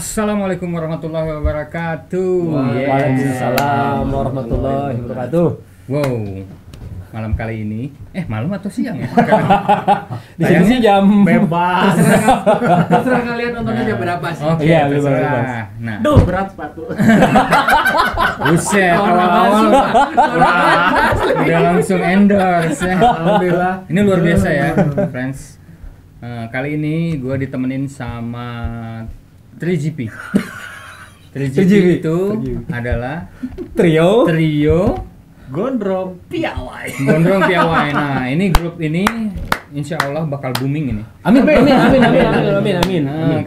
Assalamualaikum warahmatullahi wabarakatuh. Waalaikumsalam warahmatullahi wabarakatuh. Wow, malam kali ini, malam atau siang ya? Di sini sih jam bebas. Terserah kalian nontonnya jam berapa sih? Oke, Iya, terserah. bebas. Nah, Duh, berat sepatu. buset, Orang awal-awal asli. udah langsung endorse ya. Alhamdulillah. Ini luar biasa ya, friends. Kali ini gue ditemenin sama 3GP. 3GP itu adalah trio Gondrong piawai. Gondrong Piawai. Nah, ini grup ini insya Allah bakal booming ini. Amin.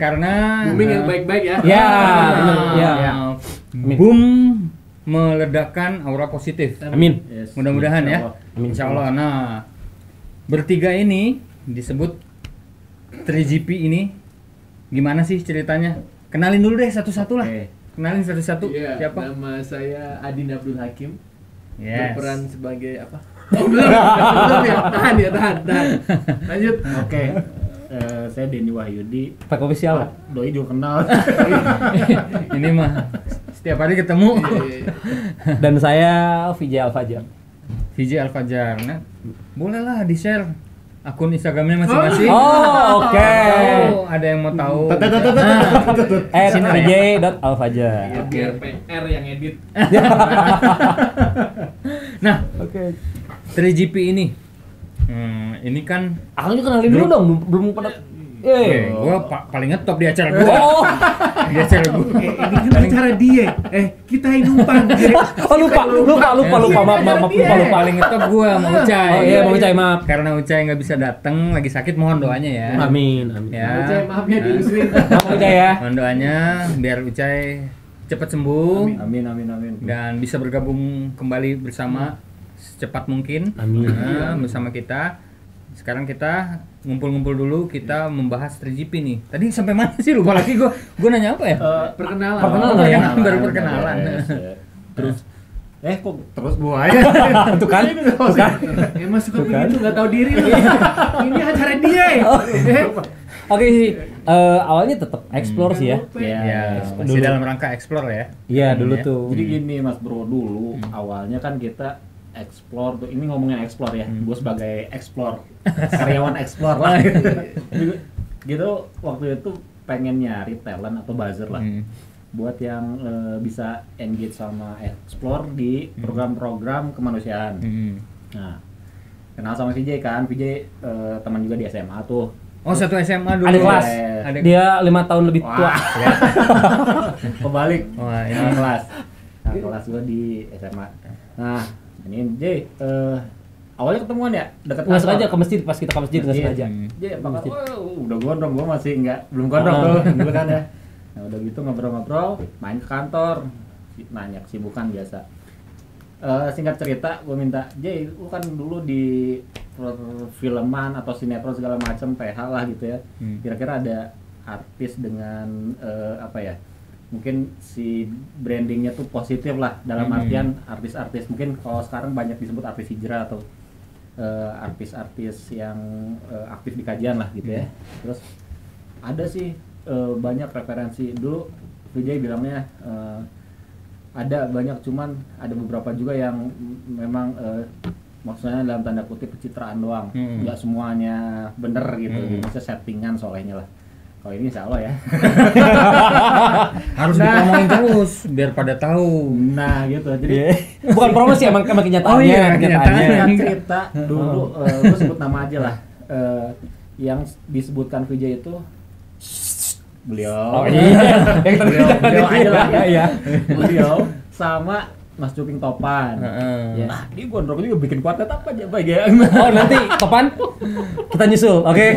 Karena Booming yang baik-baik ya. Ya, benar. Ya. Amin. Boom meledakkan aura positif. Amin. Yes. Mudah-mudahan ya. Amin. Insya Allah. Nah, bertiga ini disebut 3GP ini. Gimana sih ceritanya? Kenalin dulu deh satu-satu lah. Oke. Kenalin satu-satu. Iya, Siapa? nama saya Adin Abdul Hakim. Yes. Berperan sebagai apa? Oh, belum ya. Tahan. Lanjut. Oke, saya Denny Wahyudi. Pak official. Doi juga kenal. Ini mah setiap hari ketemu. Dan saya Vijay Alfajar. VJ Alfajar. Nah, bolehlah di-share akun Instagramnya masing-masing. Oh, oke. Tahu, ada yang mau tahu. @vj.alfajar. Biar PR yang edit. Nah, Oke. 3GP ini kan Aku juga kenalin dulu dong, belum pada. gua paling ngetop di acara gua. Oh, Di acara gua. Ini kan acara dia. Kita yang numpang. lupa. Maaf, lupa. Paling ngetop gua mau Ucai. Oh iya, mau Ucai, maaf. Karena Ucai nggak bisa datang, lagi sakit, mohon doanya ya. Amin. Ya. Ucai, maaf ya diusulin. Maaf Vijay ya. Mohon doanya biar Ucai cepat sembuh Amin. dan bisa bergabung kembali bersama secepat mungkin. Amin. Nah, bersama kita. Sekarang kita ngumpul-ngumpul dulu, kita membahas 3GP nih. Tadi sampai mana sih, lupa lagi gua nanya apa ya? Perkenalan. Baru perkenalan. Terus, kok terus gua aja? Tuh kan. Emang suka begitu, nggak tahu diri lu. Ini acara dia. Oke sih, awalnya tetap explore sih ya. Ya, masih Dulu. dalam rangka explore ya. Iya dulu Ya. tuh. Jadi gini Mas Bro, dulu awalnya kan kita explore tuh, ini ngomongin explore ya. Gua sebagai explore, karyawan explore lah. Gitu waktu itu pengen nyari talent atau buzzer lah. Buat yang bisa engage sama explore di program-program kemanusiaan. Nah, kenal sama VJ kan, VJ teman juga di SMA tuh. Oh, satu SMA dulu. Adik kelas. Adik. Dia 5 tahun lebih tua. Wah, kebalik. Wah, ini Nah, kelas gua di SMA. Nah, ini J, awalnya ketemuan ya dekat Nggak sengaja ke masjid, pas kita ke masjid nggak sengaja. J, udah gondrong, gua masih belum gondrong tuh, gitu kan ya. Nah, udah gitu ngobrol-ngobrol, main ke kantor, nanya kesibukan biasa. Singkat cerita, gue minta, J, lu kan dulu di filman atau sinetron segala macam, PH lah gitu ya. Kira-kira ada artis dengan apa ya? Mungkin si brandingnya tuh positif lah, dalam artian artis-artis. Mungkin kalau sekarang banyak disebut artis hijrah atau artis-artis yang aktif di kajian lah gitu ya. Terus ada sih banyak referensi. Dulu Vijay bilangnya ada banyak, cuman ada beberapa juga yang memang maksudnya dalam tanda kutip pencitraan doang, nggak semuanya bener gitu, bisa settingan soalnya lah. Kalau ini insya Allah ya. harus dipromongin terus biar pada tahu. Nah gitu, jadi Bukan promosi, emang kenyataannya. Oh iya, kenyataannya. kan cerita dulu, gue sebut nama aja lah. Yang disebutkan Vijay itu beliau. Oh iya. Yang tadi beliau aja lah ya. Iya. Beliau sama Mas Cuping Topan. Heeh. Ya, dia gondrong juga bikin kuartet apa aja baik ya. Oh nanti Topan kita nyusul, oke?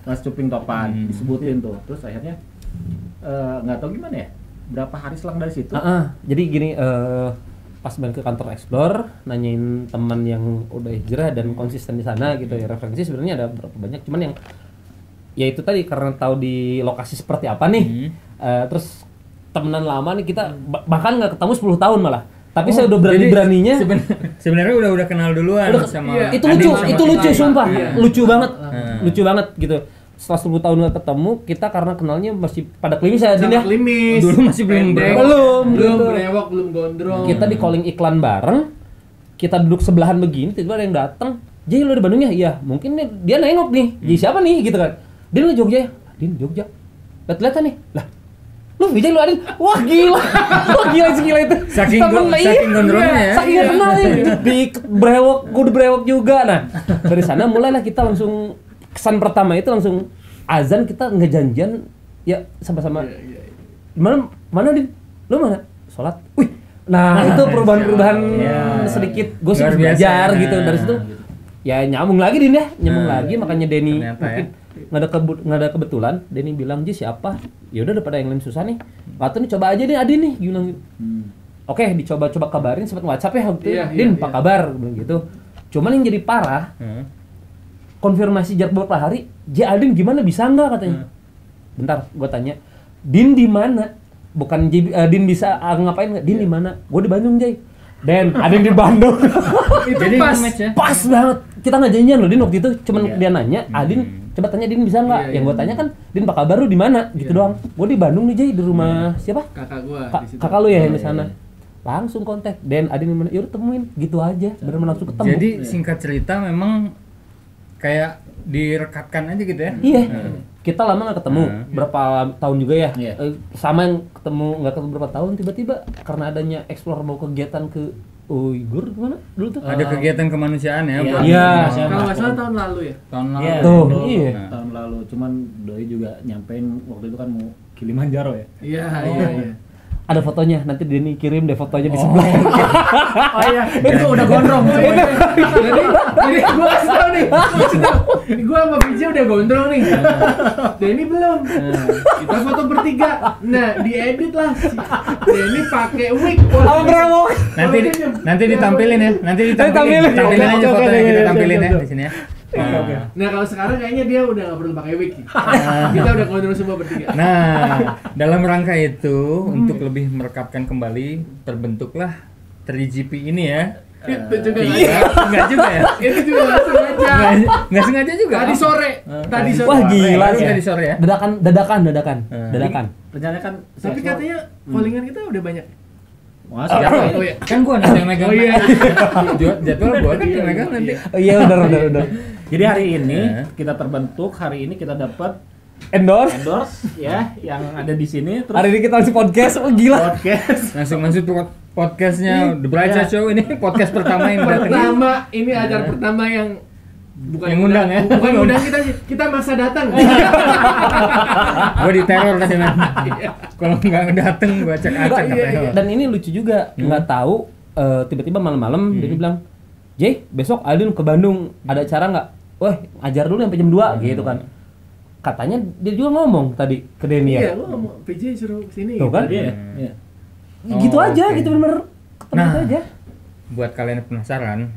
Mas Cuping Topan disebutin tuh. Terus akhirnya nggak tahu gimana ya. Berapa hari selang dari situ? Jadi gini, pas balik ke kantor Explore, nanyain teman yang udah hijrah dan konsisten di sana gitu ya. Referensi sebenarnya ada berapa banyak, cuman yang ya itu tadi karena tahu di lokasi seperti apa nih. Terus temenan lama nih kita bahkan nggak ketemu 10 tahun malah. Tapi saya udah beraninya. Sebenarnya udah kenal duluan sama. iya. Itu Adin lucu, sama itu lucu Vijay. sumpah. Iya. Lucu banget. Lucu banget gitu. setelah 10 tahun nggak ketemu, kita karena kenalnya masih pada klimis ya, Din ya. Klimis. Dulu masih belum Pendek. Belum gitu. Brewok, belum gondrong. Kita di calling iklan bareng, kita duduk sebelahan begini, tiba-tiba ada yang datang. Jay, lu di Bandung ya? Iya, mungkin dia nengok nih. Jay siapa nih gitu kan? Din lu Jogja ya? Din Jogja. Lihat-lihat nih. Lah, lu Vijay lu Adin. Wah gila. Wah gila segila itu. Saking gondrongnya ya. Saking kenalnya di brewok, gua di brewok juga. Nah, dari sana mulailah kita langsung kesan pertama itu langsung azan kita ngejanjian ya sama-sama. Mana Din? Lu mana? Sholat. Wih. Nah, itu perubahan-perubahan sedikit gue sih belajar gitu dari situ. Ya nyambung lagi Din ya, nyambung lagi makanya Denny mungkin nggak ada kebetulan Denny bilang Ji siapa? Ya udah daripada yang lain susah nih. Waktu nih coba aja nih Adin nih bilang. Oke, dicoba-coba kabarin sempat WhatsApp ya waktu itu. Din, apa kabar? Bilang gitu. Cuman yang jadi parah konfirmasi jarak beberapa hari, J Adin gimana bisa nggak katanya? Bentar, gue tanya, Din di mana? Bukan Din bisa ngapain nggak? Din di mana? Gue di Bandung Jay. Dan Adin di Bandung. Jadi pas, match ya. Pas banget. Kita nggak janjian loh Din waktu itu. Cuman dia nanya, Adin coba tanya Din bisa nggak? Yang gue tanya kan, Din apa kabar lu di mana? Gitu doang. Gue di Bandung nih Jay, di rumah siapa? Kakak gua di situ. Kakak lu ya yang di sana. Langsung kontak. Dan Adin di mana? Yaudah temuin. Gitu aja. Bener-bener langsung ketemu. Jadi singkat cerita memang kayak direkatkan aja gitu ya. Iya. Kita lama nggak ketemu, berapa tahun juga ya. Sama yang ketemu nggak ketemu berapa tahun, tiba-tiba karena adanya explore mau kegiatan ke Uyghur gimana dulu tuh? Ada kegiatan kemanusiaan ya. Iya. Kalau nggak salah tahun lalu ya. Tahun lalu. Iya, Tuh, dulu, iya. tahun lalu. Cuman Doi juga nyampein waktu itu kan mau Kilimanjaro ya. Iya. Ada fotonya, nanti Denny kirim deh fotonya di sebelah. Oh iya, itu udah gondrong. Jadi gua kasih tau nih. Gua sama Vijay udah gondrong nih. Denny belum. Kita foto bertiga. Nah, diedit lah. Denny pakai wig. Apa bravo? Nanti ditampilin ya. Nanti ditampilin. Tampilin aja fotonya kita tampilin ya di sini ya. Nah, kalau sekarang kayaknya dia udah nggak perlu pakai wig. Kita udah gondrong semua bertiga. Nah, dalam rangka itu untuk lebih merekatkan kembali terbentuklah 3GP ini ya. Itu juga Enggak juga ya? itu juga nggak sengaja. Enggak sengaja juga. Tadi sore. Wah gila sih. Tadi sore ya. Dadakan. Rencananya kan Tapi katanya callingan kita udah banyak. Mas, Oh iya. Kan gua nanti yang megang. Oh iya. Jadwal gua kan yang megang nanti. Oh iya udah. Jadi hari ini kita terbentuk, hari ini kita dapat Endorse. ya yang ada di sini. Terus Hari ini kita langsung podcast. Oh gila. podcast. Langsung masuk podcastnya The Bright Side Show. Ini podcast pertama yang datang. Pertama, ini acara pertama yang bukan Yang ngundang ya? Bukan ngundang kita masa datang. Gua diteror tadi man. Kalau nggak dateng gua acak-acak katanya. Dan ini lucu juga, nggak tahu tiba-tiba malam-malam dia bilang, Jay, besok Aldin ke Bandung, ada acara nggak? Wah, ajar dulu sampai jam 2 gitu kan. Katanya dia juga ngomong tadi ke Denny Iya, ya. gua mau PJ suruh sini. Tuh kan? Iya. Gitu Oh, aja oke. gitu bener ketemu Nah. gitu aja. Buat kalian yang penasaran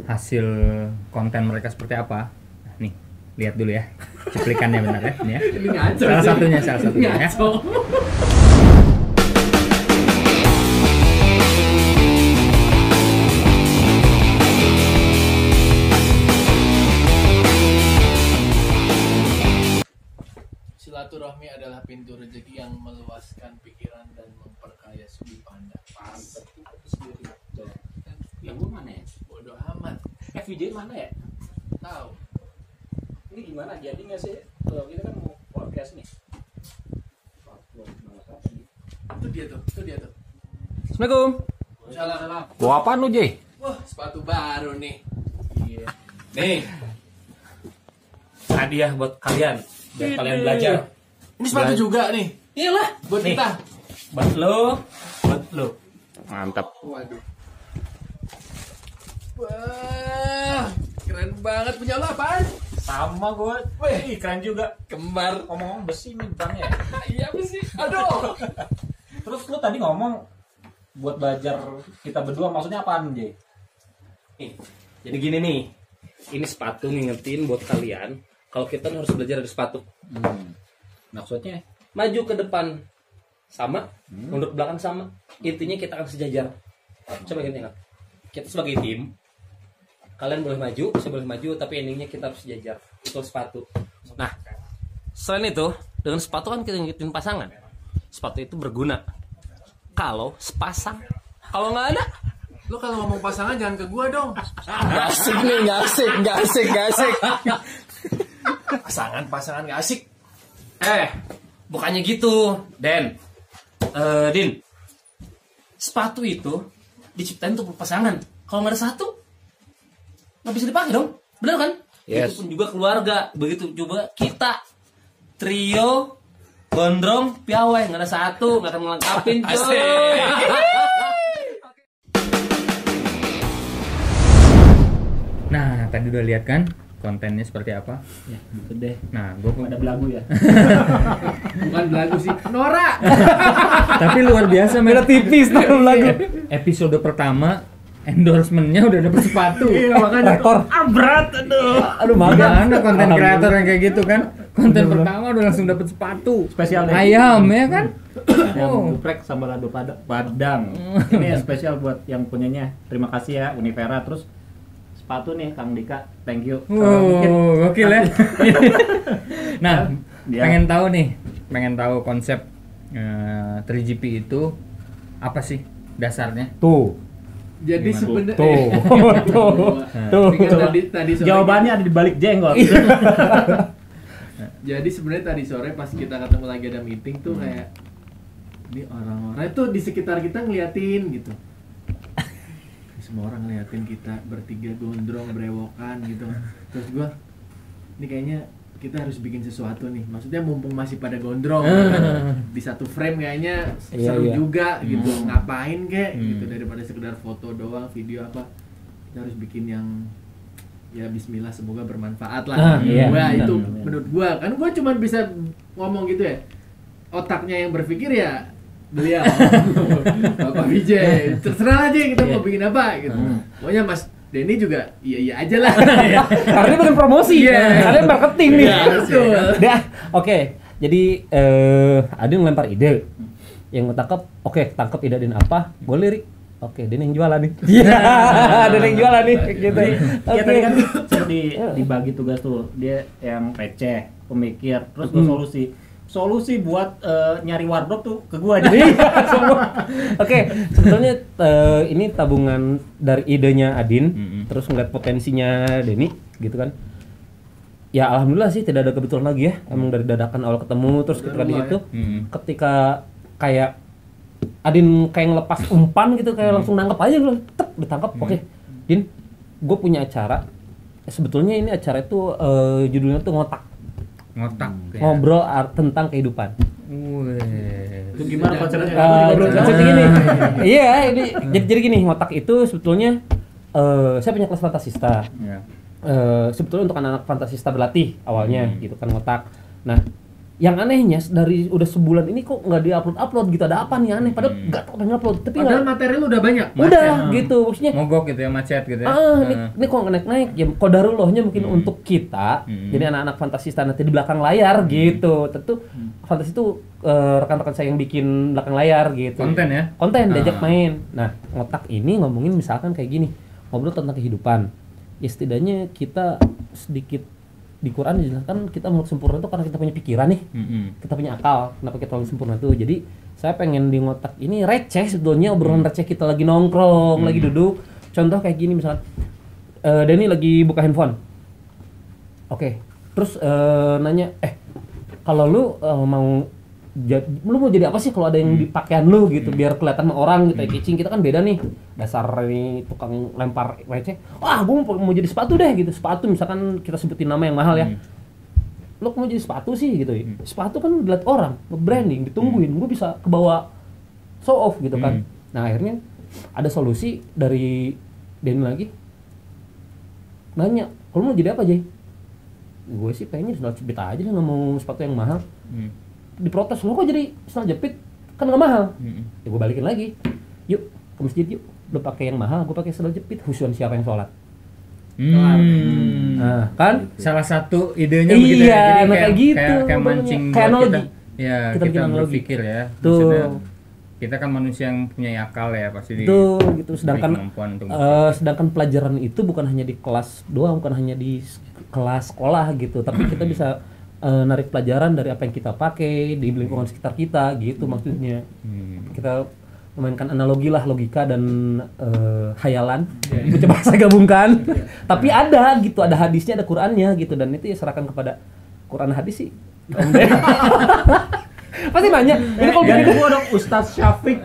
hasil konten mereka seperti apa? Nah, nih, lihat dulu ya. Cuplikannya benar ya, ini ya. Ini ngaco. Salah sih. satunya ya. Ngaco. Silaturahmi adalah pintu rezeki yang meluaskan pikiran dan memperkaya sudut pandang. Yang gua mana ya? Bodoh amat. FVJ mana ya? Tahu. Ini gimana? Jadi nggak sih? Kalau kita kan mau podcast nih. Itu dia tuh. Assalamualaikum. Salam. Bawa apaan lu, Jay? Wah, sepatu baru nih. Iya. Nih. Hadiah buat kalian. Biar kalian belajar. Ini sepatu juga nih. Iyalah. Buat Nih. kita. Buat lo. Mantap. Waduh. Wah, keren banget punya lo apaan? Sama gua. Wih, keren juga. Kembar. Ngomong-ngomong besi nih depannya ya. Iya apa sih? Aduh. Terus lu tadi ngomong buat belajar kita berdua maksudnya apaan, Jay? Nih, jadi gini nih. Ini sepatu ngingetin buat kalian kalau kita harus belajar dari sepatu. Maksudnya? Maju ke depan sama, mundur ke belakang sama. Intinya kita akan sejajar. Coba ingat. Kita sebagai tim, kalian boleh maju, saya boleh maju, tapi endingnya kita harus sejajar. Itu sepatu. Nah, Selain itu, dengan sepatu kan kita ngikutin pasangan. Sepatu itu berguna kalau sepasang. Kalau nggak ada, Lu kalau ngomong pasangan jangan ke gua dong. nggak asik nih, nggak asik. Pasangan gak asik. Bukannya gitu, Den. Din, sepatu itu diciptain untuk pasangan. Kalau nggak ada satu, nggak bisa dipakai dong, benar kan? Yes. Itu pun juga keluarga. Begitu juga kita trio gondrong piawai, nggak ada satu, nggak akan melengkapin. Nah, tadi udah lihat kan kontennya seperti apa? Ya, gitu deh. Nah, gue Ada belagu ya. Bukan belagu sih, Nora. tapi luar biasa men. Beda tipis tuh lagu. Episode pertama endorsementnya udah dapet sepatu. Iya, makanya Rekor. Berat, Aduh, Mana konten kreator yang kayak gitu kan? Konten pertama udah langsung dapet sepatu. Spesial deh. Ayam ya kan? Ayam geprek sama lado padang. Ini spesial buat yang punyanya. Terima kasih ya Univera. Terus sepatu nih Kang Dika, thank you. Mungkin Gokil ya. Nah, Dia- pengen tahu konsep 3GP itu apa sih dasarnya? Tuh. jadi Gimana? sebenarnya Tuh. tadi sore jawabannya ada di balik jenggot. Jadi sebenarnya tadi sore pas kita ketemu lagi ada meeting tuh kayak ini orang-orang itu di sekitar kita ngeliatin gitu. Semua orang ngeliatin kita bertiga gondrong brewokan gitu. Terus gua ini kayaknya kita harus bikin sesuatu nih. Maksudnya mumpung masih pada gondrong kan. Di satu frame kayaknya Iya, seru iya. juga gitu. Ngapain kek gitu daripada sekedar foto doang, video apa. Kita harus bikin yang ya bismillah semoga bermanfaat lah. Iya. Gua Benar, itu benar. menurut gua kan gua cuma bisa ngomong gitu ya. Otaknya yang berpikir ya beliau Bapak Vijay. Terserah aja kita mau bikin apa gitu. Pokoknya Mas Denny juga iya aja lah. Karena bukan promosi, Iya. karena marketing nih. Iya, betul. Dah, oke. Jadi Adin ngelempar ide. Yang gue tangkap, oke, tangkap ide Adin apa? Gue lirik. Oke, Adin yang jualan nih. Iya, Adin yang jualan nih gitu. Iya tadi kan seperti dibagi tugas tuh. Dia yang receh, pemikir, terus gue solusi buat nyari wardrobe tuh ke gua aja. Oke, sebetulnya ini tabungan dari idenya Adin, terus ngeliat potensinya Denny, gitu kan. Ya alhamdulillah sih tidak ada kebetulan lagi ya. Emang dari dadakan awal ketemu, terus ketika di situ, ketika kayak Adin kayak ngelepas umpan gitu, kayak langsung nangkep aja gitu, tep ditangkap. Oke, Din, gue punya acara. Sebetulnya ini acara itu judulnya tuh ngotak. Ngobrol tentang kehidupan. Itu gimana konsepnya? Konsepnya gini. Iya, ini jadi gini, ngotak itu sebetulnya saya punya kelas fantasista. Ya. Sebetulnya untuk anak-anak fantasista berlatih awalnya gitu kan ngotak. Nah, yang anehnya dari udah sebulan ini kok nggak diupload gitu, ada apa nih aneh? Padahal nggak tahu pengen upload, tapi Padahal nggak. materi lu udah banyak. Udah gitu, maksudnya. Mogok gitu ya, macet gitu ya. Ini kok naik-naik ya kodarullahnya mungkin untuk kita jadi anak-anak fantasista nanti di belakang layar gitu. Tentu fantasi itu rekan-rekan saya yang bikin belakang layar gitu. Konten ya? Konten diajak main. Nah, ngotak ini ngomongin misalkan kayak gini, ngobrol tentang kehidupan. Ya setidaknya kita sedikit di Quran dijelaskan kita makhluk sempurna itu karena kita punya pikiran nih. Kita punya akal. Kenapa kita makhluk sempurna tuh? Jadi saya pengen di ngotak ini receh sebetulnya, obrolan receh kita lagi nongkrong, lagi duduk. Contoh kayak gini misalkan Denny lagi buka handphone. Oke. Terus nanya, kalau lu lu mau jadi apa sih kalau ada yang di pakaian lu gitu biar kelihatan sama orang gitu ya, kicing kita kan beda nih. Dasar ini tukang lempar receh. Wah, gua mau jadi sepatu deh gitu. Sepatu misalkan kita sebutin nama yang mahal ya. Lu mau jadi sepatu sih gitu ya. Sepatu kan dilihat orang, branding, ditungguin. Gua bisa kebawa show off gitu kan. Nah, akhirnya ada solusi dari Denny lagi. Nanya, "Kalau mau jadi apa, Jay?" Gue sih pengennya sandal jepit aja deh, nggak mau sepatu yang mahal. Diprotes, "Lo kok jadi sandal jepit? Kan nggak mahal." Ya gue balikin lagi, "Yuk ke masjid yuk, lo pakai yang mahal, gue pakai sandal jepit. Khusyuan siapa yang sholat?" Nah, kan? Salah satu idenya begitu Iya, ya. Jadi kayak gitu. kayak mancing Kayak buat analogi. kita. Ya, Kita bikin kita analogi. berpikir ya. Tuh. Maksudnya, kita kan manusia yang punya akal ya, pasti Itu gitu. Sedangkan kemampuan untuk sedangkan pelajaran itu bukan hanya di kelas doang, bukan hanya di kelas sekolah gitu, tapi kita bisa narik pelajaran dari apa yang kita pakai di lingkungan sekitar kita gitu maksudnya. Kita memainkan analogi lah, logika dan hayalan, coba saya gabungkan. Tapi ada gitu, ada hadisnya, ada Qurannya gitu, dan itu ya serahkan kepada Quran hadis sih. Pasti banyak. Ini kalau Jadi begini, gua dong Ustadz Syafiq.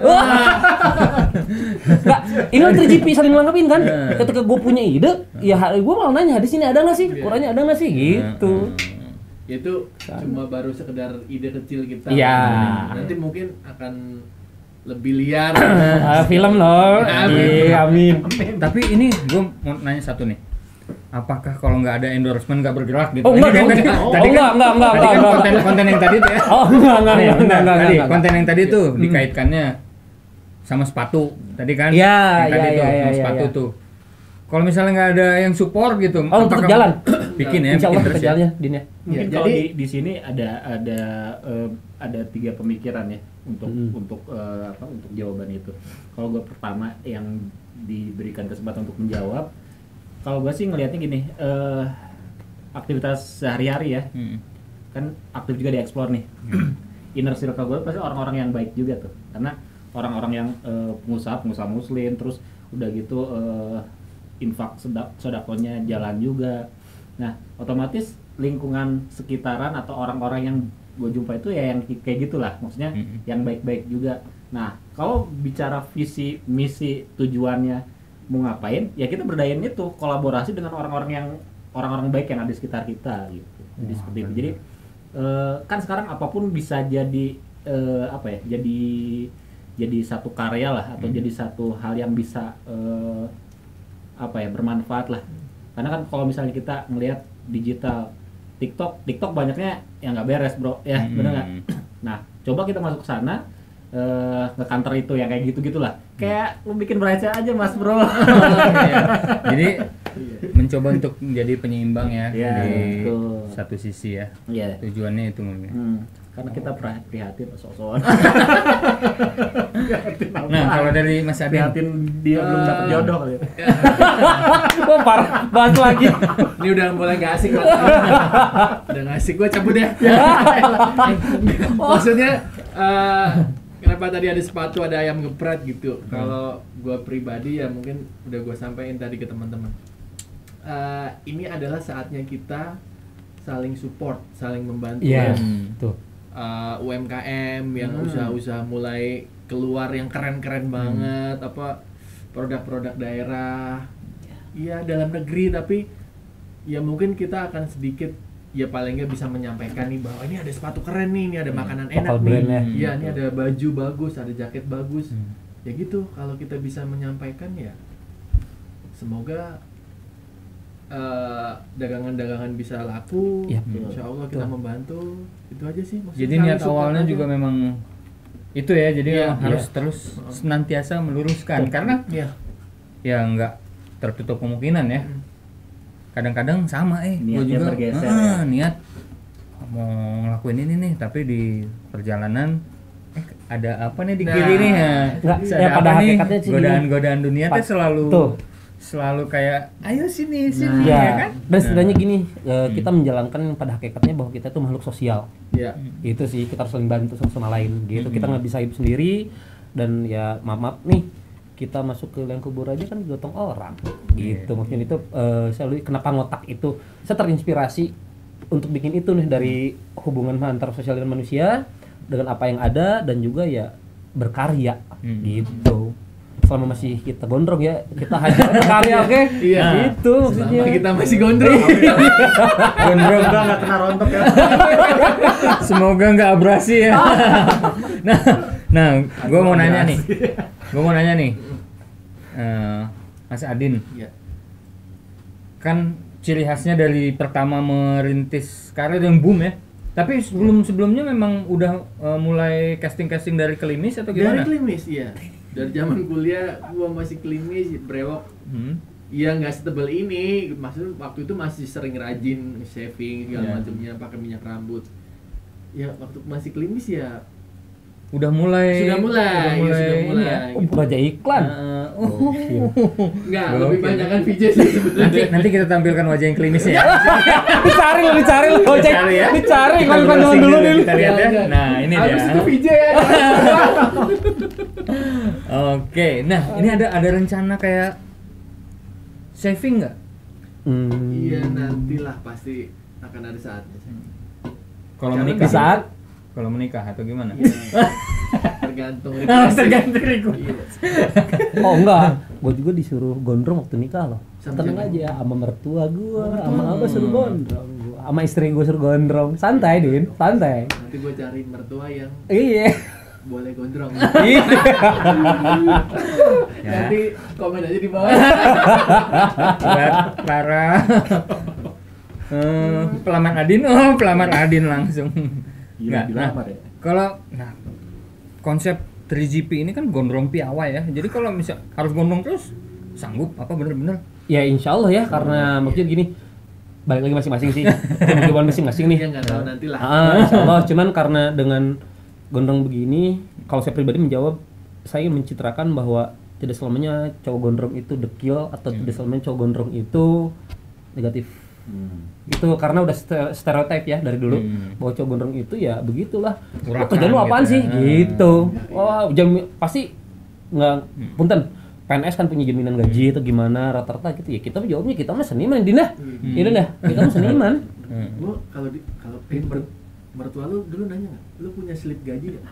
nggak, ini kan 3GP saling melengkapin kan. Ketika gue punya ide, ya gue malah nanya hadis ini ada nggak sih, Qurannya ada nggak sih, gitu. Itu cuma baru sekedar ide kecil kita. Iya. Nanti mungkin akan lebih liar. Film loh. Amin. Amin. Tapi ini gue mau nanya satu nih. Apakah kalau nggak ada endorsement nggak bergerak gitu? Oh enggak Ini dong. kan tadi- Oh tadi kan- enggak. tadi kan konten yang tadi tuh ya. Oh enggak. Nih, bentar, tadi enggak. konten yang tadi tuh dikaitkannya sama sepatu tadi kan? Iya, Yang tadi iya, tuh, iya, sama iya, sepatu iya. tuh. Kalau misalnya nggak ada yang support gitu, Oh, untuk apakah jalan. bikin ya, Insya Allah bikin terus ya. kerjanya Din ya. Mungkin Ya, kalau jadi- di sini ada 3 pemikiran ya untuk jawaban itu. Kalau gue pertama yang diberikan kesempatan untuk menjawab, kalau gue sih ngelihatnya gini, aktivitas sehari-hari ya, kan aktif juga di explore nih. Inner circle gue pasti orang-orang yang baik juga tuh, karena orang-orang yang pengusaha muslim, terus udah gitu infak sodakonya jalan juga. Nah, otomatis lingkungan sekitaran atau orang-orang yang gue jumpa itu ya yang kayak gitulah, maksudnya yang baik-baik juga. Nah, kalau bicara visi, misi, tujuannya mau ngapain, ya kita berdayain itu kolaborasi dengan orang-orang baik yang ada di sekitar kita gitu. Jadi seperti itu. Jadi kan sekarang apapun bisa jadi jadi satu karya lah, atau jadi satu hal yang bisa bermanfaat lah. Karena kan kalau misalnya kita ngelihat digital TikTok banyaknya yang nggak beres bro, ya bener nggak? Nah coba kita masuk ke sana, ke kantor itu yang kayak gitu-gitulah, kayak lu bikin berhasil aja mas bro. Jadi mencoba untuk menjadi penyeimbang ya, Iya, di betul. satu sisi ya. Iya. Tujuannya itu mungkin. Karena kita prihatin sok-sokan. Nah kalau dari Mas Adin, Prihatin dia belum dapat jodoh kali ya. Oh parah, bahas lagi. Ini udah mulai gak asik lah. Udah gak asik, gue cabut ya. Maksudnya kenapa tadi ada sepatu, ada ayam gepret gitu. Kalau gue pribadi ya mungkin udah gue sampaikan tadi ke teman-teman. Ini adalah saatnya kita saling support, saling membantu. Iya, tuh. UMKM yang usaha-usaha mulai keluar yang keren-keren banget, apa produk-produk daerah, ya dalam negeri, tapi ya mungkin kita akan sedikit ya paling nggak bisa menyampaikan nih bahwa ini ada sepatu keren nih, ini ada makanan enak Local nih, brand-nya. ya ini ada baju bagus, ada jaket bagus, ya gitu. Kalau kita bisa menyampaikan ya semoga dagangan-dagangan bisa laku, Ya, insya Allah kita membantu, itu aja sih. Maksudnya jadi saling niat support awalnya aja. juga memang itu ya, jadi Iya, memang harus iya. terus senantiasa meluruskan, karena Iya. ya nggak tertutup kemungkinan ya. Kadang-kadang sama Niatnya gua juga bergeser ya. niat mau ngelakuin ini nih, tapi di perjalanan ada apa nih di Nah, kiri nih ya. Nggak, Terus ya ada pada apa nih? hakikatnya sih Godaan-godaan dunia tuh Tuh. selalu kayak ayo sini Ya, ya kan. dan sebenarnya gini, kita menjalankan pada hakikatnya bahwa kita tuh makhluk sosial. Iya. Itu sih, kita harus saling bantu satu sama lain gitu. Kita nggak bisa hidup sendiri, dan ya maaf nih, kita masuk ke liang kubur aja kan digotong orang gitu. Maksudnya itu selalu kenapa ngotak itu saya terinspirasi untuk bikin itu nih, dari hubungan antar sosial dan manusia dengan apa yang ada, dan juga ya berkarya gitu. Selama masih kita gondrong ya, kita hanya berkarya, oke? Iya. Gitu maksudnya. Kita masih gondrong. Gondrong Udah nggak kena rontok ya. semoga nggak abrasi ya. nah gue mau nanya nih Mas Adin, Iya. kan ciri khasnya dari pertama merintis karir yang boom ya, tapi sebelumnya memang udah mulai casting dari Klimis atau Dari gimana? klimis, iya. Dari zaman kuliah gua masih klimis, brewok. Ya nggak setebal ini, maksudnya waktu itu masih sering rajin shaving segala Iya. macamnya, pakai minyak rambut. Ya waktu masih klimis ya Sudah mulai sudah mulai. ini ya. Raja iklan. Enggak, Gokil. lebih banyak kan VJ sih sebetulnya. Nanti kita tampilkan wajah yang klimisnya ya. Dicari lo, Ojek. Dicari ya. Dicari Kita kalau browsing teman dulu nih. Kita lihat ya. Nah, ini dia. Habis itu VJ ya. Oke, nah ini ada rencana kayak saving nggak? Iya, nantilah pasti akan ada saatnya. Kalau Jangan menikah? Di saat Kalau menikah atau gimana? Iya. Tergantung. Tergantung Riko. Iya. oh enggak, gue juga disuruh gondrong waktu nikah loh. Sama Tenang siapa? aja, sama mertua gue, sama abah suruh gondrong, sama istri gue suruh gondrong. Santai Din, santai. Nanti gue cari mertua yang Iya. boleh gondrong. Iya. Ya. Nanti komen aja di bawah. Buat para pelamar Adin, pelamar Adin langsung. Nggak, nah, dilamar ya. kalau konsep 3GP ini kan gondrong piawai ya. Jadi kalau misal harus gondrong terus sanggup apa bener-bener? Ya insya Allah ya, karena maksudnya gini, balik lagi masing-masing sih, kebutuhan masing-masing nih. Iya nggak tahu nanti lah. Insya Allah, cuman karena dengan gondrong begini, kalau saya pribadi menjawab, saya ingin mencitrakan bahwa tidak selamanya cowok gondrong itu dekil atau tidak selamanya cowok gondrong itu negatif. Itu karena udah stereotip ya dari dulu bahwa cowok gondrong itu ya begitulah. Urakan Kerjaan lu apaan gitu sih? ya. Gitu. Wah, pasti nggak punten. PNS kan punya jaminan gaji atau gimana rata-rata gitu ya. Kita jawabnya kita mah seniman Dina. Iya dah. Kita mah seniman. Lu kalau mertua lu dulu nanya nggak? Lu punya slip gaji nggak?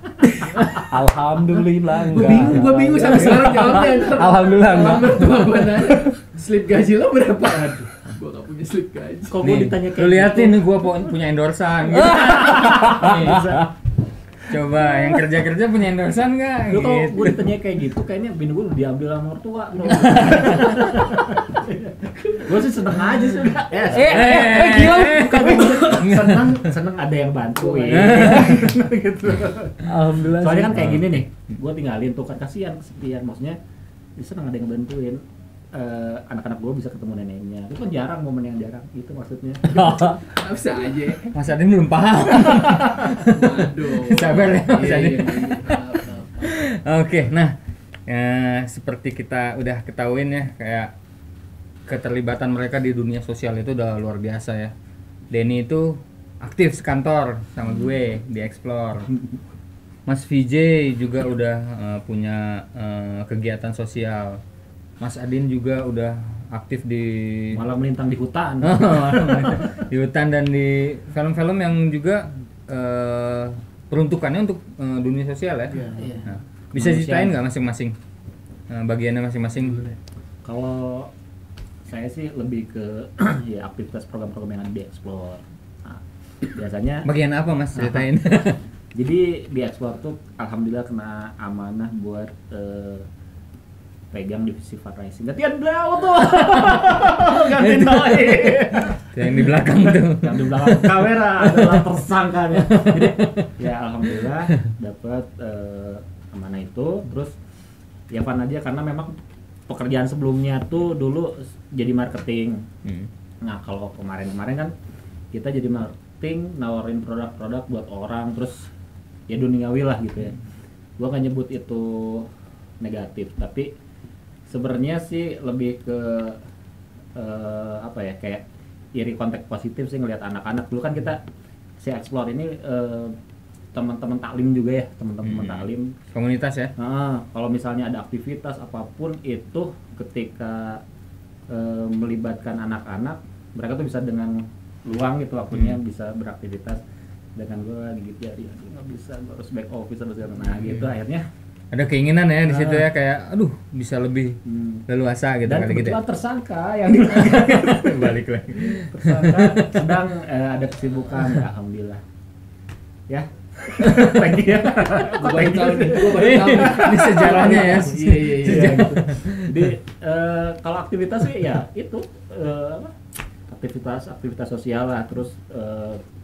Alhamdulillah Gue bingung sampai sekarang jawabnya. Alhamdulillah Sama enggak. mertua gue nanya, slip gaji lo berapa? Aduh, gue nggak punya slip gaji. Kok gue ditanya Lu liatin nih gua punya endorsan gitu. Nih, coba yang kerja-kerja punya endorsan nggak? Lu kalau Gitu. gue ditanya kayak gitu, kayaknya bini gue udah diambil sama mertua. Gue sih seneng aja sih udah. Gila. seneng ada yang bantuin. Gitu. Alhamdulillah. Soalnya kan kayak gini nih, gue tinggalin tuh kan kasihan kesepian, maksudnya dia seneng ada yang bantuin. Anak-anak gue bisa ketemu neneknya, itu kan jarang, momen yang jarang itu maksudnya. Nggak bisa aja. Mas Adin belum paham. Waduh. Sabar ya, Mas Iya, Adin. iya, iya. Maaf. Oke, nah seperti kita udah ketahuin ya, kayak keterlibatan mereka di dunia sosial itu udah luar biasa ya. Denny itu aktif sekantor sama gue di Explore. Mas VJ juga udah punya kegiatan sosial. Mas Adin juga udah aktif di Malah melintang di hutan. di hutan dan di film-film yang juga peruntukannya untuk dunia sosial ya. Iya. Nah, bisa Manusia. ceritain nggak masing-masing bagiannya masing-masing? Kalau saya sih lebih ke ya aktivitas program-program yang ada di Explore. Nah, biasanya Bagian apa Mas ceritain? jadi di Explore tuh alhamdulillah kena amanah buat pegang divisi fundraising. Gantian beliau tuh. Gantiin doi. Yang di belakang tuh. Yang di belakang kamera adalah tersangka ya. Jadi ya alhamdulillah dapat amanah itu, terus ya fun aja karena memang pekerjaan sebelumnya tuh dulu jadi marketing. Nah, kalau kemarin-kemarin kan kita jadi marketing, nawarin produk-produk buat orang, terus ya duniawi lah gitu ya. Gua nggak nyebut itu negatif, tapi sebenarnya sih lebih ke apa ya, kayak iri konteks positif sih ngelihat anak-anak. Dulu kan kita si Explore ini teman-teman taklim juga ya, teman-teman taklim. Komunitas ya. Nah, kalau misalnya ada aktivitas apapun itu ketika melibatkan anak-anak, mereka tuh bisa dengan luang gitu waktunya bisa beraktivitas. Dengan gue gigit jari, aduh nggak bisa, gue harus back office atau segala macam. Nah gitu akhirnya. Ada keinginan ya di situ ya, kayak aduh bisa lebih leluasa gitu Dan kali gitu. kebetulan Ya. tersangka yang ditangkap Balik lagi. tersangka sedang ada kesibukan, ya, alhamdulillah. Ya. Thank you ya. Gue baru tahu nih. Gue baru tahu. Ini sejarahnya ya. Iya, iya, iya. Iya, gitu. Jadi kalau aktivitas sih ya itu apa? Aktivitas sosial lah. Terus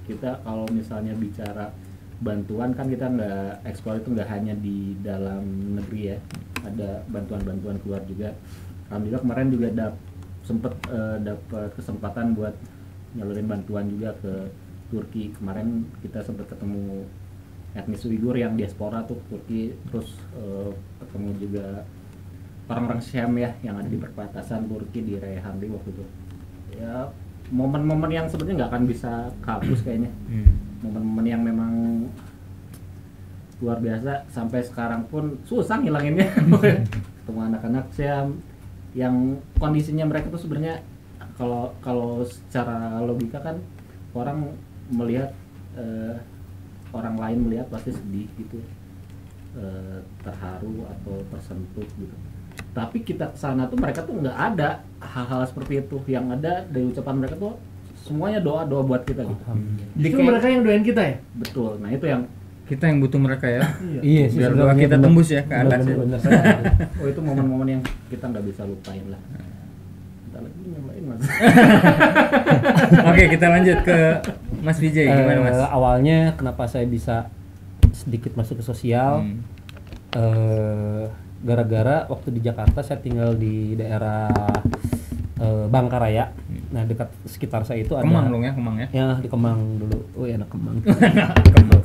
kita kalau misalnya bicara bantuan kan kita nggak ekspor itu nggak hanya di dalam negeri ya, ada bantuan-bantuan keluar juga. Alhamdulillah kemarin juga sempet dapat kesempatan buat nyalurin bantuan juga ke Turki. Kemarin kita sempat ketemu etnis Uighur yang diaspora tuh Turki, terus ketemu juga orang-orang Syam ya yang ada di perbatasan Turki di Reyhanli waktu itu. Ya momen-momen yang sebenarnya nggak akan bisa kehapus kayaknya. Momen-momen yang memang luar biasa sampai sekarang pun susah ngilanginnya. Ketemu anak-anak Syam yang kondisinya mereka tuh sebenarnya kalau secara logika kan orang melihat orang lain melihat pasti sedih gitu, terharu atau tersentuh gitu. Tapi kita kesana tuh mereka tuh nggak ada hal-hal seperti itu. Yang ada dari ucapan mereka tuh semuanya doa buat kita gitu. Justru mereka yang doain kita ya? Betul. Nah itu yang kita yang butuh mereka ya. Iya sih, Biar doa kita tembus ya ke atas. Bener. oh itu momen-momen yang kita nggak bisa lupain lah. Kita lagi nyamain Mas. Oke, kita lanjut ke Mas Vijay. Gimana Mas? Awalnya kenapa saya bisa sedikit masuk ke sosial? Gara-gara waktu di Jakarta saya tinggal di daerah Bangkaraya. Nah dekat sekitar saya itu ada Kemang dong ya, Kemang ya. Ya di Kemang dulu. Oh ya anak Kemang.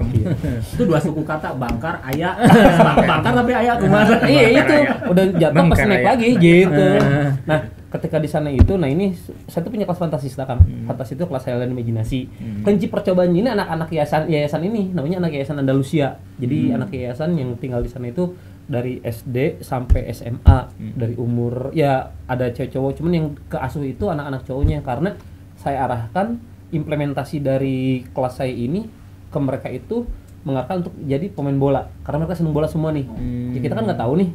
Iya. Itu dua suku kata Bangkar, Aya. Bangkar tapi Aya kemana? Iya itu udah jatuh pas naik Bangkaraya. lagi gitu. Nah ketika di sana itu, nah ini saya tuh punya kelas fantasista Kang. Fantasi itu kelas saya dan imajinasi. Kunci percobaan ini anak-anak yayasan ini namanya anak yayasan Andalusia. Jadi anak yayasan yang tinggal di sana itu dari SD sampai SMA, dari umur ya ada cewek cowok, cuman yang keasuh itu anak-anak cowoknya karena saya arahkan implementasi dari kelas saya ini ke mereka itu mengarahkan untuk jadi pemain bola karena mereka senang bola semua nih. Ya, kita kan nggak tahu nih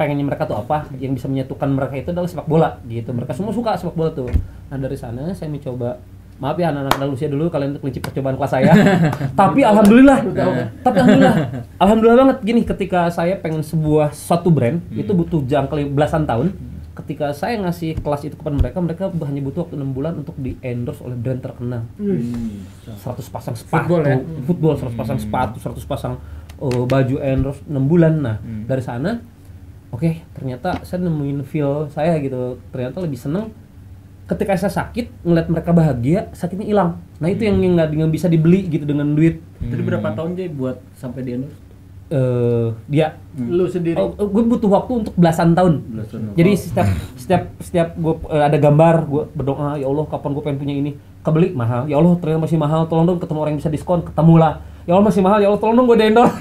pengennya mereka tuh apa, yang bisa menyatukan mereka itu adalah sepak bola gitu. Mereka semua suka sepak bola tuh. Nah dari sana saya mencoba, maaf ya anak-anak Andalusia dulu kalian kelinci percobaan kelas saya. Tapi alhamdulillah banget gini, ketika saya pengen suatu brand itu butuh jangka belasan tahun. Ketika saya ngasih kelas itu kepada mereka hanya butuh waktu 6 bulan untuk di endorse oleh brand terkenal. 100 pasang sepatu, football 100 pasang sepatu, 100 pasang baju endorse 6 bulan. Nah dari sana oke, ternyata saya nemuin feel saya gitu. Ternyata lebih seneng ketika saya sakit ngeliat mereka bahagia, sakitnya hilang. Nah itu yang nggak bisa dibeli gitu dengan duit. Jadi berapa tahun Jay buat sampai di endorse? Dia Lu sendiri? gue butuh waktu untuk belasan tahun. Jadi setiap gue ada gambar, gue berdoa ya Allah kapan gue pengen punya ini, kebeli mahal, ya Allah ternyata masih mahal, tolong dong ketemu orang yang bisa diskon, ketemulah, ya Allah masih mahal, ya Allah tolong dong gue di-endorse.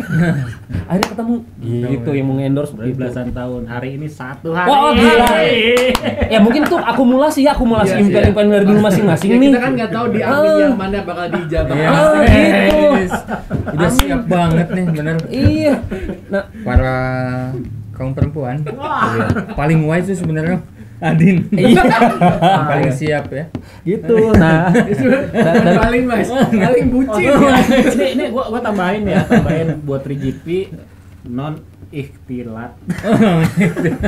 Akhirnya ketemu gitu yang mau endorse Berarti belasan tahun. Hari ini 1 hari. Wah gila. Ya mungkin tuh akumulasi impian-impian dari dulu masing-masing Ya, nih. kita kan nggak tahu di amin yang mana bakal dijabah. Iya. Gitu. Udah siap banget nih, bener. Iya. Nah, Para kaum perempuan paling wise itu sebenarnya Adin. iya. Paling siap ya. Gitu. Nah, dan paling mas, paling bucin. Ini gua tambahin buat 3GP non ikhtilat.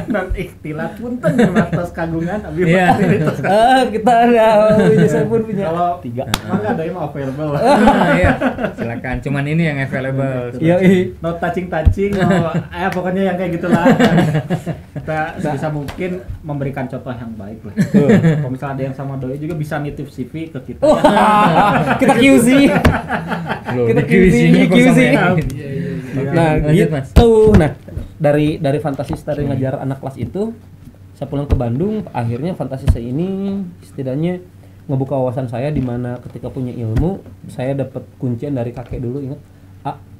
Non ikhtilat punten matos kagungan abi Iya. kita ada saya pun punya Kalau 3. mangga ada yang available. Iya. Silakan. Cuman ini yang available. Iya, No touching, pokoknya yang kayak gitulah. Kita bisa mungkin memberikan contoh yang baik lah. Kalau misalnya ada yang sama doi juga bisa nitip CV ke kita. Kita QC. Loh, Kita di QC-nya QC. kosong ya. Nah, Lanjut, Mas. gitu. Nah, dari fantasista dari ngajar anak kelas itu, saya pulang ke Bandung, akhirnya fantasista ini setidaknya ngebuka wawasan saya di mana ketika punya ilmu, saya dapat kuncian dari kakek dulu, ingat,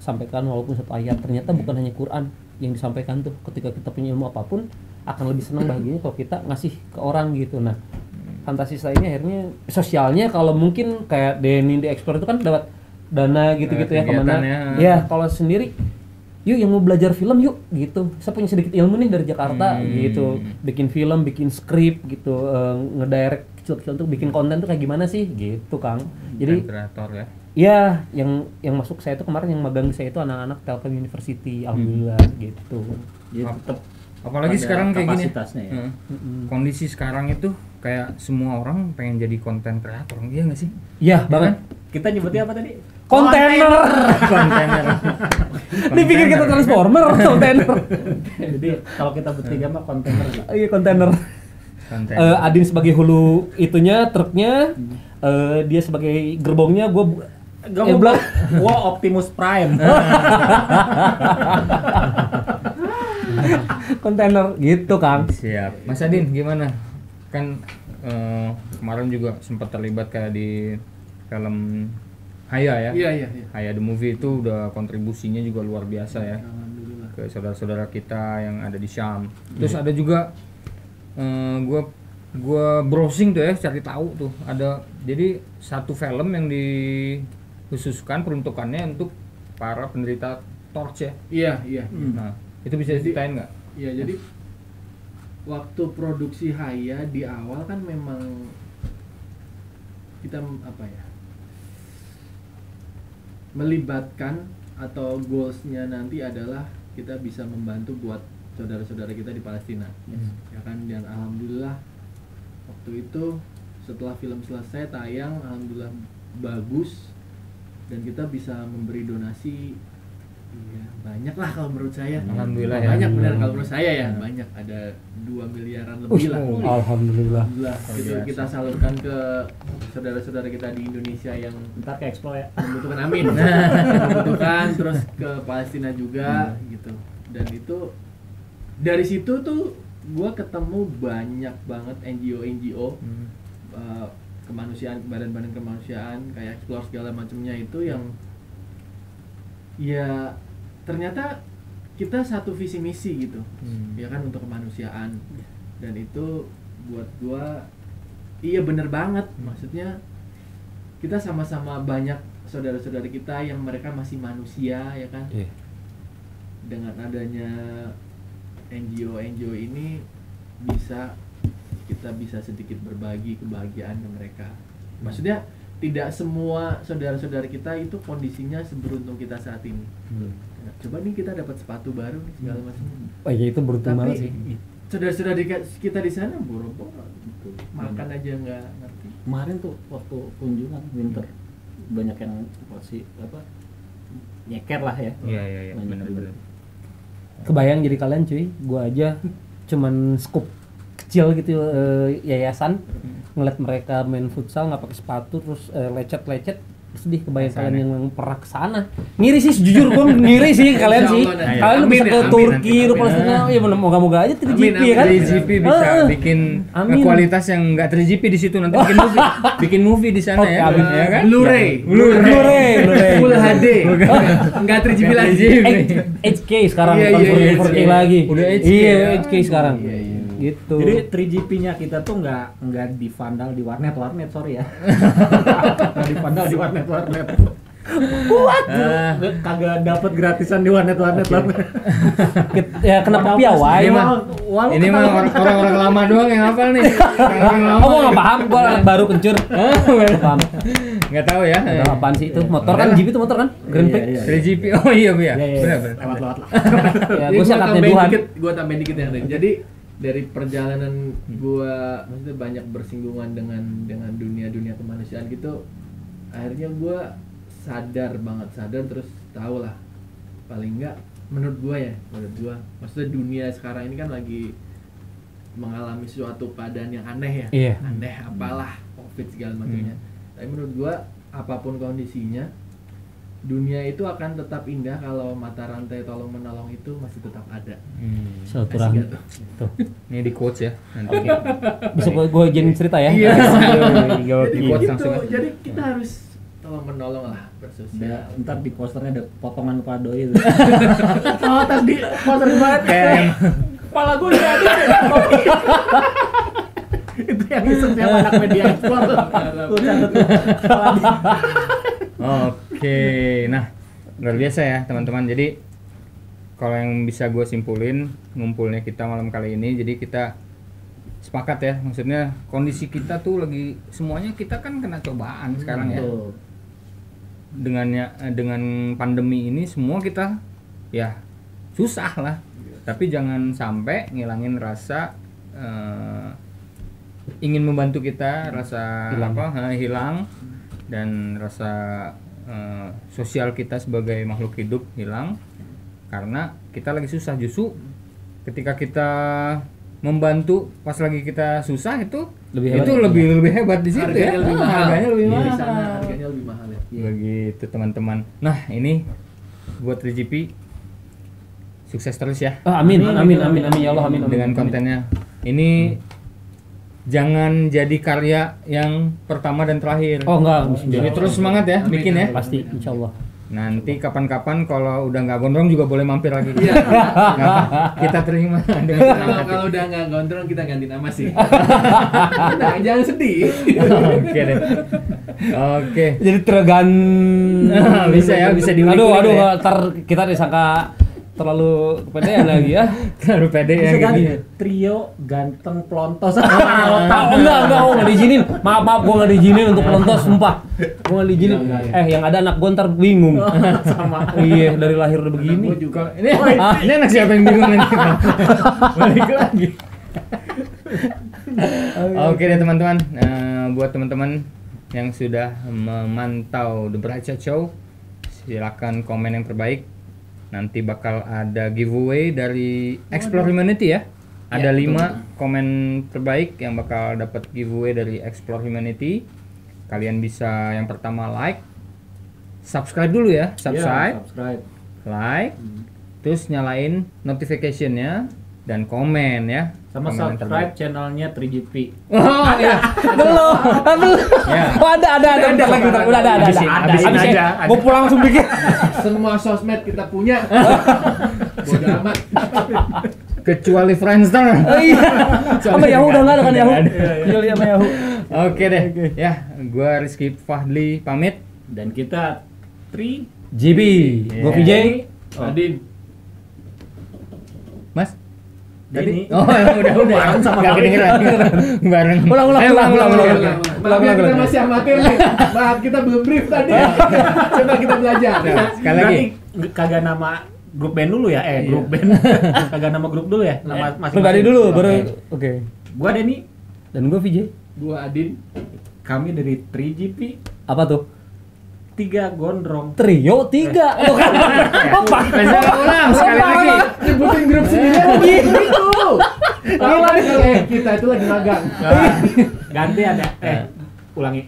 sampaikan walaupun satu ayat. Ternyata bukan hanya Quran yang disampaikan tuh. Ketika kita punya ilmu apapun, akan lebih senang bahagianya kalau kita ngasih ke orang gitu. Nah, fantasista ini akhirnya sosialnya kalau mungkin kayak Denny di Explore itu kan dapat dana gitu-gitu ya kemana. Ya kalau sendiri yuk yang mau belajar film yuk gitu, saya punya sedikit ilmu nih dari Jakarta gitu, bikin film, bikin skrip gitu, ngedirect kecil-kecil tuh bikin konten tuh kayak gimana sih gitu Kang. Jadi kreator ya. ya yang masuk saya tuh kemarin yang magang saya itu anak-anak Telkom University, alhamdulillah gitu. Jadi tetap Apalagi ada sekarang kayak gini. kapasitasnya ya. Kondisi sekarang itu kayak semua orang pengen jadi konten kreator, iya nggak sih? Iya banget. Kita nyebutnya apa tadi? Kontainer. Kontainer. Dipikir kita transformer, kontainer. Jadi kalau kita bertiga mah kontainer lah. Iya kontainer. Kontainer. Adin sebagai hulu itunya, truknya, dia sebagai gerbongnya, Gua Optimus Prime. kontainer gitu Kang. Siap. Mas Adin gimana? Kan kemarin juga sempat terlibat kayak di film Haya ya. Iya. Haya the movie itu udah kontribusinya juga luar biasa ya Alhamdulillah. ke saudara-saudara kita yang ada di Syam. Terus ada juga gua browsing tuh ya, cari tahu tuh ada jadi satu film yang dikhususkan peruntukannya untuk para penderita torch ya. Iya. Nah, itu bisa diceritain nggak? Iya, jadi waktu produksi Haya di awal kan memang kita melibatkan atau goalsnya nanti adalah kita bisa membantu buat saudara-saudara kita di Palestina, ya kan. Dan alhamdulillah waktu itu setelah film selesai tayang, alhamdulillah bagus dan kita bisa memberi donasi. Iya, banyak lah kalau menurut saya. Alhamdulillah ya. Banyak benar kalau menurut saya ya, banyak, ada 2 miliaran lebih lah. Alhamdulillah. Alhamdulillah. Itu kita salurkan ke saudara-saudara kita di Indonesia yang Ntar ke Expo ya. membutuhkan, amin. Membutuhkan, terus ke Palestina juga gitu. Dan itu dari situ tuh gua ketemu banyak banget NGO kemanusiaan, badan-badan kemanusiaan kayak Explore segala macamnya itu yang ya ternyata kita satu visi misi gitu, ya kan, untuk kemanusiaan. Dan itu buat gua iya bener banget, maksudnya kita sama-sama banyak saudara-saudara kita yang mereka masih manusia, ya kan. Dengan adanya NGO ini kita bisa sedikit berbagi kebahagiaan ke mereka. Maksudnya tidak semua saudara-saudara kita itu kondisinya seberuntung kita saat ini. Nah, coba nih kita dapat sepatu baru nih segala macam. Oh iya itu beruntung banget sih. Tapi saudara-saudara kita di sana boro-boro gitu. Makan aja nggak ngerti. Kemarin tuh waktu kunjungan winter banyak yang masih nyeker lah ya. Iya, benar-benar. Kebayang jadi kalian cuy, gua aja cuman scoop kecil gitu yayasan ngeliat mereka main futsal nggak pakai sepatu terus lecet sedih. Kebayang kalian yang pernah kesana ngiri sih, jujur gua ngiri sih kalian sih. Kalian udah bisa ke Turki, udah Palestina, ya moga-moga aja 3GP ya kan. 3GP bisa bikin kualitas yang nggak 3GP di situ, nanti bikin movie di sana ya. Ya kan? Blu-ray Full HD. Enggak 3GP lagi. 8K sekarang, Iya, bukan iya, 4K iya. lagi. Udah 8K. Iya, 8K sekarang. Iya. Gitu. Jadi 3GP-nya kita tuh nggak di vandal di warnet sorry ya. Nggak di vandal di warnet. Kagak dapet gratisan di warnet. Ya kenapa piawai? Ini mah orang-orang lama doang yang hafal nih. Oh, gua nggak paham, gua anak baru kencur. Paham. Nggak tahu ya. Tahu apaan sih itu? Motor kan, Jeep itu motor kan? Grand Prix. 3GP. Oh iya, benar. Lewat lah. Ya, Jadi gua sih angkatnya Tuhan. gua tambahin dikit ya. Jadi dari perjalanan gua maksudnya banyak bersinggungan dengan dunia kemanusiaan gitu, akhirnya gua sadar terus tahu lah, paling enggak menurut gua maksudnya dunia sekarang ini kan lagi mengalami suatu keadaan yang aneh ya. Iya. Aneh apalah, Covid segala macamnya. Tapi menurut gua apapun kondisinya, dunia itu akan tetap indah kalau mata rantai tolong menolong itu masih tetap ada. Silaturahmi. Asik gak Tuh. Ini di quotes ya nanti. Bisa gua jadi cerita ya. Iya. Di Jadi quotes gitu, langsung. jadi kita harus tolong menolong lah, bersosial. Ntar di posternya ada potongan kepala doi itu. Oh, tadi poster banget Kayak kepala gue jadi. Itu yang iseng siapa anak media Explore. Tuh catat tuh. Oke, nah luar biasa ya teman-teman. Jadi kalau yang bisa gue simpulin ngumpulnya kita malam kali ini, jadi kita sepakat ya, maksudnya kondisi kita tuh lagi semuanya kita kan kena cobaan sekarang ya. Dengan pandemi ini semua kita ya susah lah. Tapi jangan sampai ngilangin rasa ingin membantu kita, rasa hilang dan rasa sosial kita sebagai makhluk hidup hilang karena kita lagi susah. Justru ketika kita membantu pas lagi kita susah itu lebih hebat di situ ya. Harganya lebih mahal. Di sana harganya lebih mahal ya. Begitu teman-teman. Nah, ini buat 3GP sukses terus ya Amin ya Allah, amin. dengan kontennya. Ini jangan jadi karya yang pertama dan terakhir. Oh enggak, Jadi terus semangat ya bikin ya. pasti insyaallah. Nanti kapan-kapan kalau udah nggak gondrong juga boleh mampir lagi. Iya. Kita terima dengan senang hati. Kalau udah nggak gondrong kita ganti nama sih. Nah, jangan sedih. Oke deh. Oke. Jadi tergan Bisa ya, bisa diulik. Aduh, ntar kita disangka terlalu kepedean lagi ya. Terlalu pede ya Bisa ganti gitu. trio ganteng pelontos. Enggak, gua nggak diizinin. Maaf, gua nggak diizinin untuk pelontos, sumpah. Gua nggak diizinin. Yang ada anak gua ntar bingung. Sama. Iya, dari lahir udah begini. Gua juga. Ini anak siapa yang bingung ini? Balik lagi. Oke deh teman-teman. Buat teman-teman yang sudah memantau The Bright Side Show, silakan komen yang terbaik. Nanti bakal ada giveaway dari Explore Humanity ya. Ada 5 komen terbaik yang bakal dapat giveaway dari Explore Humanity. Kalian bisa yang pertama like, subscribe dulu ya, subscribe, like, terus nyalain notification-nya dan komen ya. Sama Komen yang subscribe terbaik. channelnya 3GP. Oh iya. Belum. Ya. Oh, ada lagi. Udah ada. Habisin aja. Gua pulang langsung bikin. Semua sosmed kita punya. Bodo amat. Kecuali Friendster. Iya. Sama Yahoo udah enggak ada kan Yahoo? Nggak Kecuali sama Yahoo. Oke deh. Ya, gua Rizky Fadli pamit. Dan kita 3 JB, gua Yeah. VJ. Adin. Mas. Denny. Oh, udah. Bareng sama Nggak Fadli. kedengeran. Bareng. Ulang. Ayo, ulang. Maaf ya, kita masih amatir nih. Maaf, kita belum brief tadi. Coba kita belajar. Sekali lagi. Berarti kagak nama grup band dulu ya? Grup band. Kagak nama grup dulu ya? Nama masing-masing. Pribadi dulu baru. Oke. Oke. Gua Denny, Dan gua VJ. Gua Adin. kami dari 3GP, Apa tuh? 3 gondrong. Trio 3. Loh kan. Apa? Bisa ulang sekali lagi. Nyebutin grup sendiri gitu. Kita itu lagi magang. Ganti ada. Ulangi.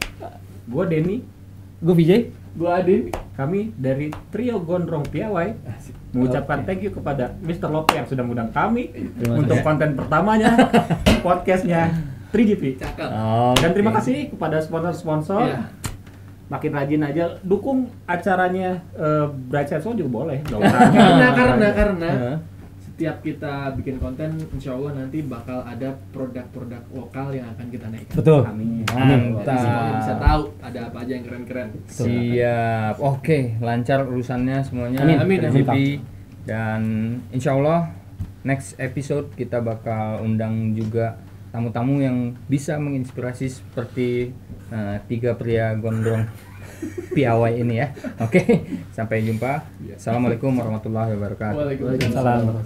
Gua Denny, Gua VJ. Gua Adin. kami dari trio gondrong piawai mengucapkan thank you kepada Mr. Lope yang sudah mengundang kami untuk konten pertamanya podcastnya 3GP. Cakep. Dan terima kasih kepada sponsor-sponsor. Iya. Makin rajin aja dukung acaranya Bright Side Show juga boleh. Nggak usah. Karena setiap kita bikin konten, insya Allah nanti bakal ada produk-produk lokal yang akan kita naikkan. Betul. Amin. Jadi Mantap. semuanya bisa tahu ada apa aja yang keren-keren. Siap. Oke, lancar urusannya semuanya. Amin. JP. Dan insya Allah next episode kita bakal undang juga tamu-tamu yang bisa menginspirasi seperti 3 pria gondrong piawai ini ya. Oke, sampai jumpa. Assalamualaikum warahmatullahi wabarakatuh. Waalaikumsalam. Salam.